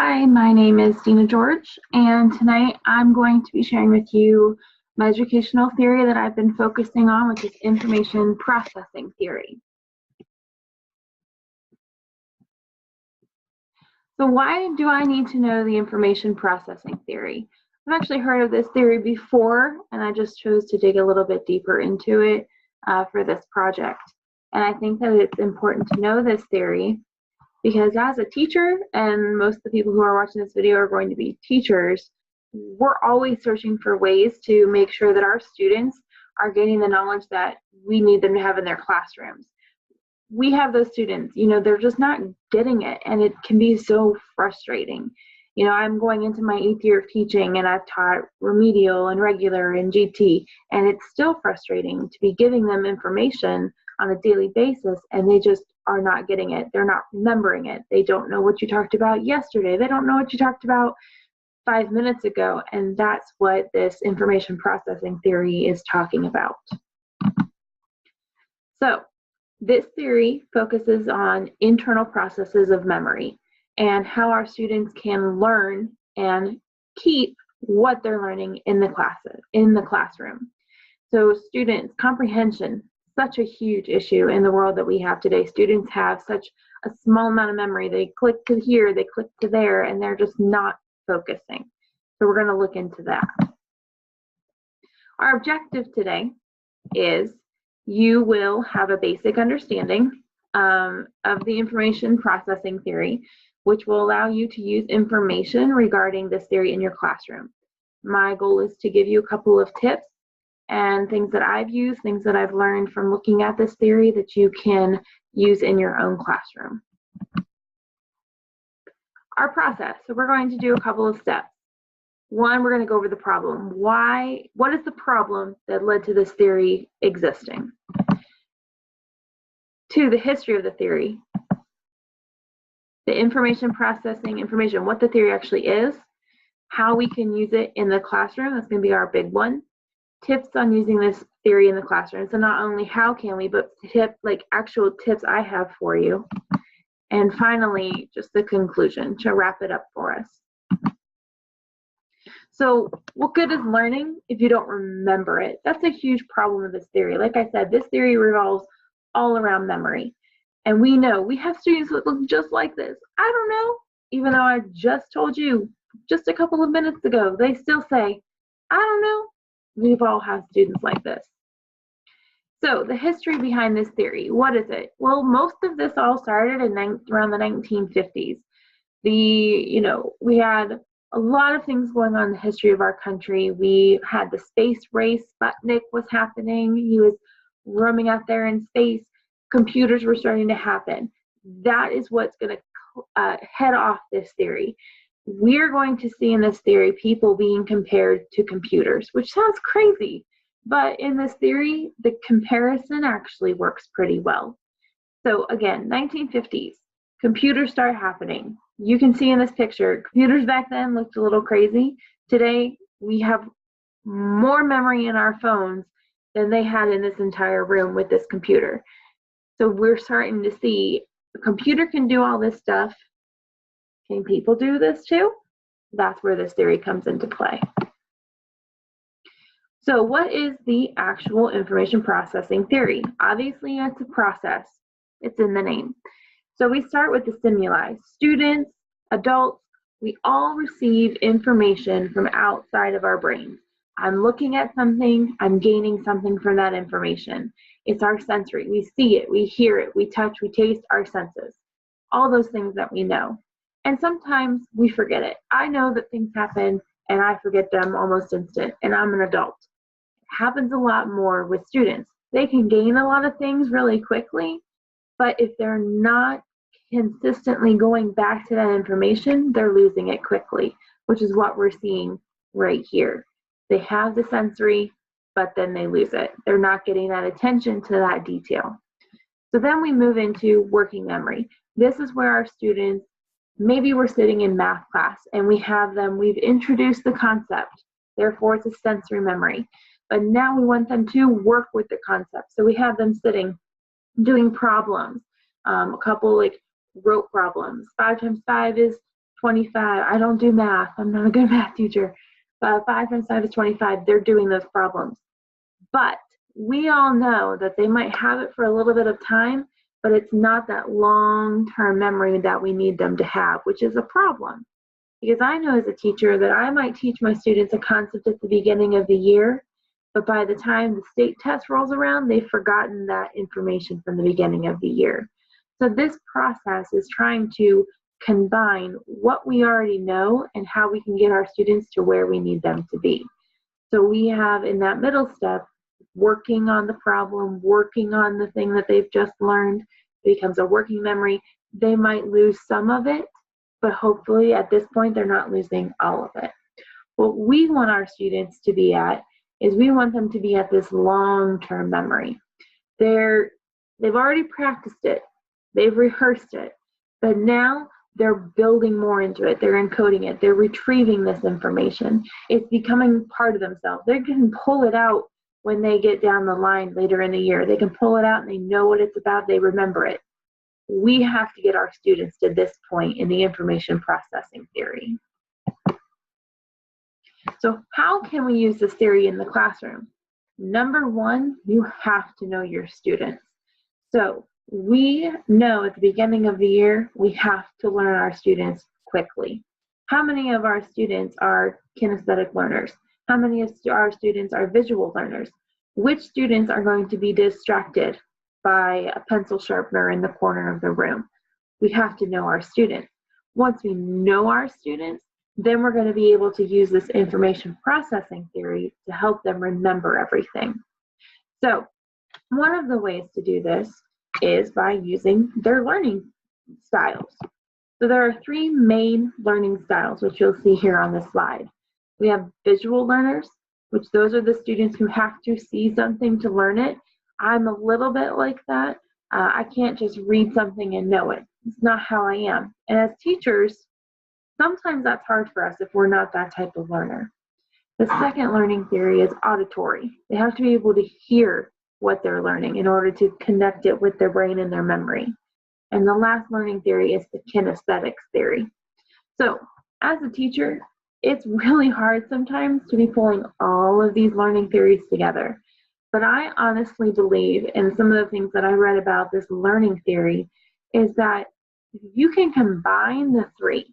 Hi, my name is Dina George, and tonight I'm going to be sharing with you my educational theory that I've been focusing on, which is information processing theory. So why do I need to know the information processing theory? I've actually heard of this theory before, and I just chose to dig a little bit deeper into it for this project. And I think that it's important to know this theory because as a teacher, and most of the people who are watching this video are going to be teachers, we're always searching for ways to make sure that our students are getting the knowledge that we need them to have in their classrooms. We have those students, they're just not getting it, and it can be so frustrating. I'm going into my 8th year of teaching, and I've taught remedial and regular and GT, and it's still frustrating to be giving them information on a daily basis, and they just are not getting it. They're not remembering it. They don't know what you talked about yesterday. They don't know what you talked about 5 minutes ago, and that's what this information processing theory is talking about. So this theory focuses on internal processes of memory and how our students can learn and keep what they're learning in the classroom. So students, comprehension, such a huge issue in the world that we have today. Students have such a small amount of memory. They click to here, they click to there, and they're just not focusing. So we're going to look into that. Our objective today is you will have a basic understanding of the information processing theory, which will allow you to use information regarding this theory in your classroom. My goal is to give you a couple of tips and things that I've used, things that I've learned from looking at this theory that you can use in your own classroom. Our process, so we're going to do a couple of steps. One, we're going to go over the problem. What is the problem that led to this theory existing? 2, the history of the theory. The information processing information, what the theory actually is, how we can use it in the classroom, that's going to be our big one. Tips on using this theory in the classroom. So not only how can we, but actual tips I have for you. And finally, just the conclusion to wrap it up for us. So what good is learning if you don't remember it? That's a huge problem with this theory. Like I said, this theory revolves all around memory. And we know we have students that look just like this. I don't know, even though I just told you just a couple of minutes ago, they still say, I don't know. We've all had students like this. So the history behind this theory, what is it? Well, most of this all started in around the 1950s. We had a lot of things going on in the history of our country. We had the space race. Sputnik was happening. He was roaming out there in space. Computers were starting to happen. That is what's going to head off this theory. We're going to see in this theory people being compared to computers, which sounds crazy, but in this theory, the comparison actually works pretty well. So again, 1950s, computers start happening. You can see in this picture, computers back then looked a little crazy. Today, we have more memory in our phones than they had in this entire room with this computer. So we're starting to see a computer can do all this stuff. Can people do this too? That's where this theory comes into play. So what is the actual information processing theory? Obviously, it's a process. It's in the name. So we start with the stimuli. Students, adults, we all receive information from outside of our brains. I'm looking at something, I'm gaining something from that information. It's our sensory. We see it, we hear it, we touch, we taste, our senses. All those things that we know. And sometimes we forget it. I know that things happen and I forget them almost instant, and I'm an adult. It happens a lot more with students. They can gain a lot of things really quickly, but if they're not consistently going back to that information, they're losing it quickly, which is what we're seeing right here. They have the sensory, but then they lose it. They're not getting that attention to that detail. So then we move into working memory. This is where our students, maybe we're sitting in math class and we've introduced the concept, therefore it's a sensory memory. But now we want them to work with the concept. So we have them sitting, doing problems, a couple like rote problems. 5 times 5 is 25. I don't do math. I'm not a good math teacher. But 5 times 5 is 25. They're doing those problems. But we all know that they might have it for a little bit of time, but it's not that long-term memory that we need them to have, which is a problem. Because I know as a teacher that I might teach my students a concept at the beginning of the year, but by the time the state test rolls around, they've forgotten that information from the beginning of the year. So this process is trying to combine what we already know and how we can get our students to where we need them to be. So we have in that middle step, working on the problem, working on the thing that they've just learned. It becomes a working memory. They might lose some of it, but hopefully at this point, they're not losing all of it. What we want our students to be at is we want them to be at this long-term memory. They've already practiced it. They've rehearsed it, but now they're building more into it. They're encoding it. They're retrieving this information. It's becoming part of themselves. They can pull it out when they get down the line later in the year. They can pull it out and they know what it's about. They remember it. We have to get our students to this point in the information processing theory. So how can we use this theory in the classroom? Number one, you have to know your students. So we know at the beginning of the year, we have to learn our students quickly. How many of our students are kinesthetic learners? How many of our students are visual learners? Which students are going to be distracted by a pencil sharpener in the corner of the room? We have to know our students. Once we know our students, then we're going to be able to use this information processing theory to help them remember everything. So one of the ways to do this is by using their learning styles. So there are 3 main learning styles, which you'll see here on this slide. We have visual learners, which those are the students who have to see something to learn it. I'm a little bit like that. I can't just read something and know it. It's not how I am. And as teachers, sometimes that's hard for us if we're not that type of learner. The second learning theory is auditory. They have to be able to hear what they're learning in order to connect it with their brain and their memory. And the last learning theory is the kinesthetics theory. So as a teacher, it's really hard sometimes to be pulling all of these learning theories together. But I honestly believe, and some of the things that I read about this learning theory, is that you can combine the 3.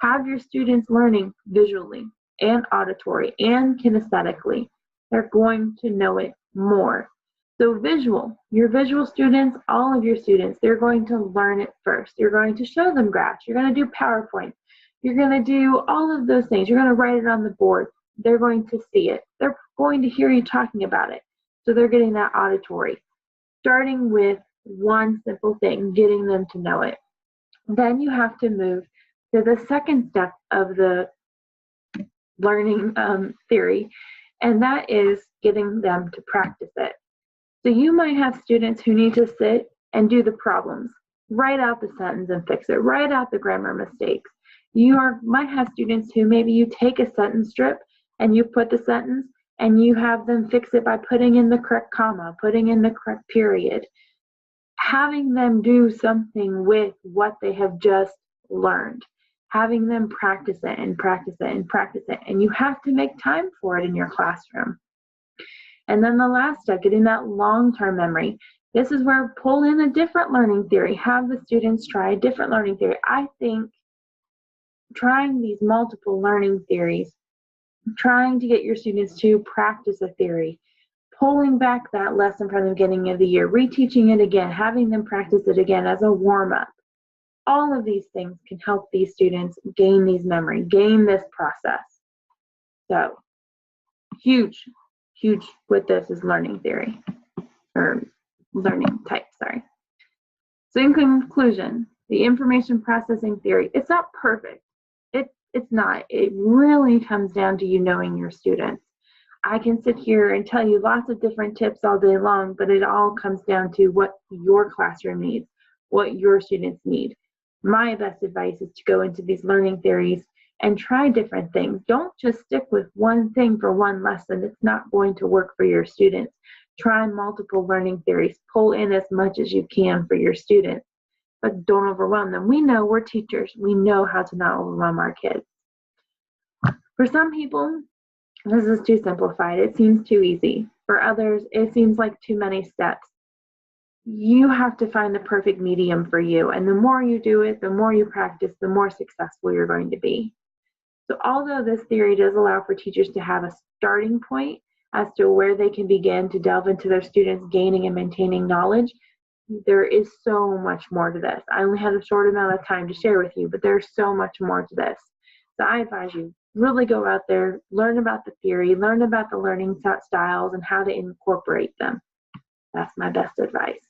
Have your students learning visually and auditory and kinesthetically. They're going to know it more. So visual, your visual students, all of your students, they're going to learn it first. You're going to show them graphs. You're going to do PowerPoint. You're going to do all of those things. You're going to write it on the board. They're going to see it. They're going to hear you talking about it. So they're getting that auditory. Starting with one simple thing, getting them to know it. Then you have to move to the second step of the learning theory, and that is getting them to practice it. So you might have students who need to sit and do the problems, write out the sentence and fix it, write out the grammar mistakes. You might have students who maybe you take a sentence strip and you put the sentence and you have them fix it by putting in the correct comma, putting in the correct period. Having them do something with what they have just learned. Having them practice it and practice it and practice it. And you have to make time for it in your classroom. And then the last step, getting that long-term memory. This is where pull in a different learning theory. Have the students try a different learning theory. I think trying these multiple learning theories, trying to get your students to practice a theory, pulling back that lesson from the beginning of the year, reteaching it again, having them practice it again as a warm-up. All of these things can help these students gain these memory, gain this process. So huge with this is learning theory, or learning type, sorry. So in conclusion, the information processing theory, it's not perfect. It's not. It really comes down to you knowing your students. I can sit here and tell you lots of different tips all day long, but it all comes down to what your classroom needs, what your students need. My best advice is to go into these learning theories and try different things. Don't just stick with one thing for one lesson. It's not going to work for your students. Try multiple learning theories. Pull in as much as you can for your students. but don't overwhelm them. We know, we're teachers. We know how to not overwhelm our kids. For some people, this is too simplified. It seems too easy. For others, it seems like too many steps. You have to find the perfect medium for you. And the more you do it, the more you practice, the more successful you're going to be. So although this theory does allow for teachers to have a starting point as to where they can begin to delve into their students gaining and maintaining knowledge, there is so much more to this. I only had a short amount of time to share with you, but there's so much more to this. So I advise you, really go out there, learn about the theory, learn about the learning styles and how to incorporate them. That's my best advice.